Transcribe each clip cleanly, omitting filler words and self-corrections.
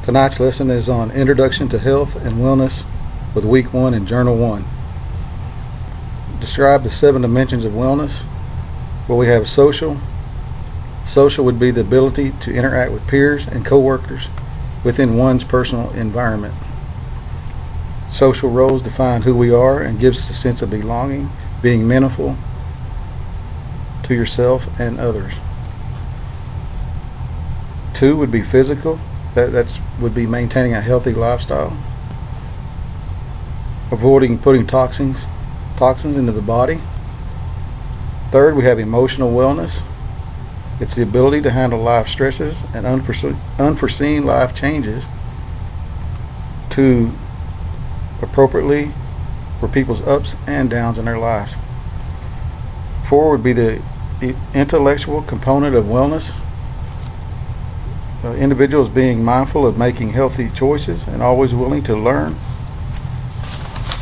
Tonight's lesson is on Introduction to Health and Wellness with Week 1 in Journal 1. Describe the 7 dimensions of wellness. Well, we have social. Social would be the ability to interact with peers and co-workers within one's personal environment. Social roles define who we are and gives us a sense of belonging, being meaningful to yourself and others. 2 would be physical. That would be maintaining a healthy lifestyle, avoiding putting toxins into the body. 3rd, we have emotional wellness. It's the ability to handle life stresses and unforeseen life changes to appropriately for people's ups and downs in their lives. 4 would be the intellectual component of wellness. Individuals being mindful of making healthy choices and always willing to learn.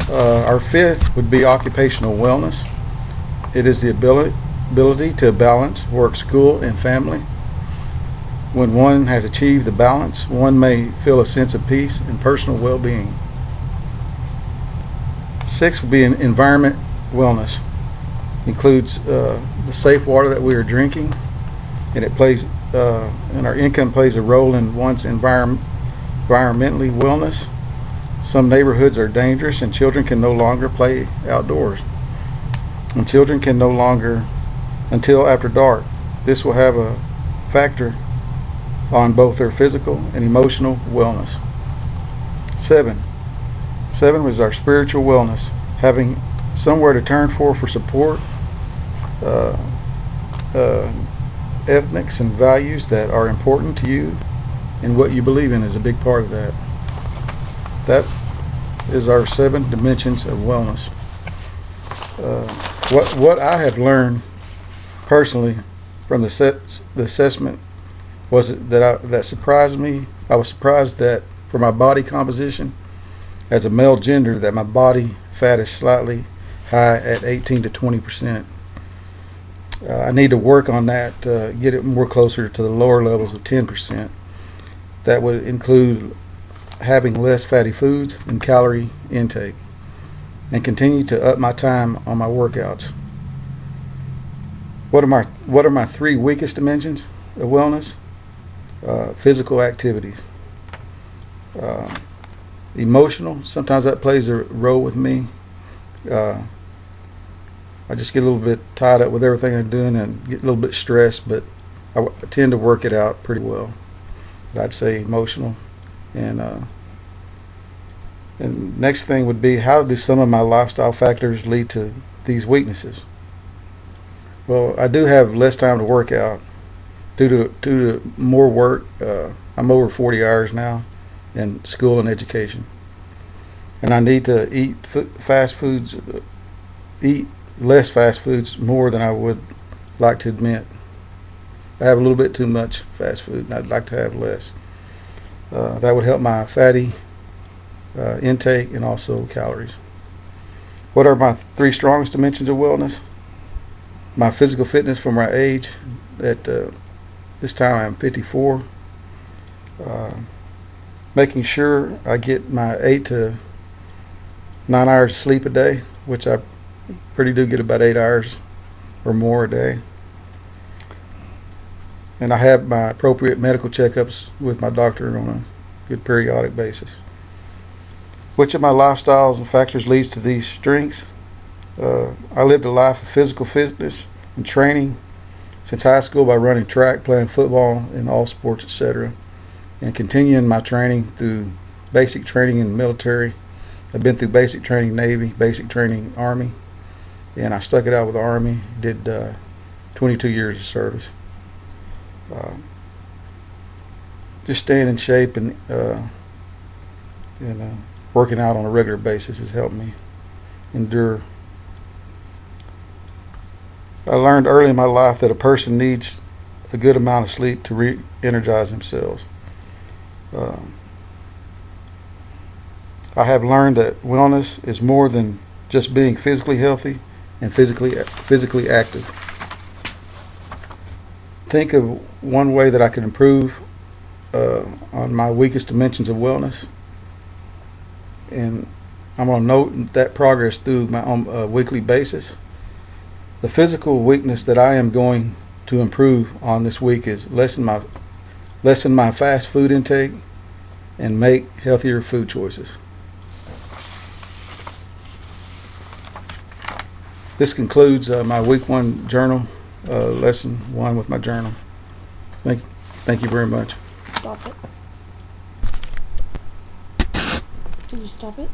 Our 5th would be occupational wellness. It is the ability to balance work, school, and family. When one has achieved the balance, one may feel a sense of peace and personal well-being. 6th would be environment wellness. Includes the safe water that we are drinking, and it plays and our income plays a role in one's environmentally wellness. Some neighborhoods are dangerous and children can no longer play outdoors. And children can no longer until after dark. This will have a factor on both their physical and emotional wellness. 7 was our spiritual wellness, having somewhere to turn for support. Ethics and values that are important to you and what you believe in is a big part of that. That is our 7 dimensions of wellness. What I have learned personally from the assessment was that surprised me. I was surprised that for my body composition as a male gender that my body fat is slightly high at 18 to 20%. I need to work on that, get it more closer to the lower levels of 10%. That would include having less fatty foods and calorie intake, and continue to up my time on my workouts. What are my 3 weakest dimensions of wellness? Physical activities. Emotional, sometimes that plays a role with me. I just get a little bit tied up with everything I'm doing and get a little bit stressed, but I tend to work it out pretty well. But I'd say emotional. And next thing would be, how do some of my lifestyle factors lead to these weaknesses? Well, I do have less time to work out due to more work. I'm over 40 hours now in school and education. And I need to eat less fast foods more than I would like to admit. I have a little bit too much fast food and I'd like to have less. That would help my fatty intake and also calories. What are my 3 strongest dimensions of wellness? My physical fitness for my age. At this time I'm 54. Making sure I get my 8 to 9 hours of sleep a day, which I pretty do get about 8 hours or more a day. And I have my appropriate medical checkups with my doctor on a good periodic basis. Which of my lifestyles and factors leads to these strengths? I lived a life of physical fitness and training since high school by running track, playing football in all sports, etc. And continuing my training through basic training in the military. I've been through basic training Navy, basic training Army, and I stuck it out with the Army, did 22 years of service. Just staying in shape and working out on a regular basis has helped me endure. I learned early in my life that a person needs a good amount of sleep to re-energize themselves. I have learned that wellness is more than just being physically healthy and physically active. Think of one way that I could improve on on my weakest dimensions of wellness. And I'm going to note that progress through my own weekly basis. The physical weakness that I am going to improve on this week is lessen my fast food intake and make healthier food choices. This concludes my week 1 journal, lesson 1 with my journal. Thank you very much. Stop it. Did you stop it?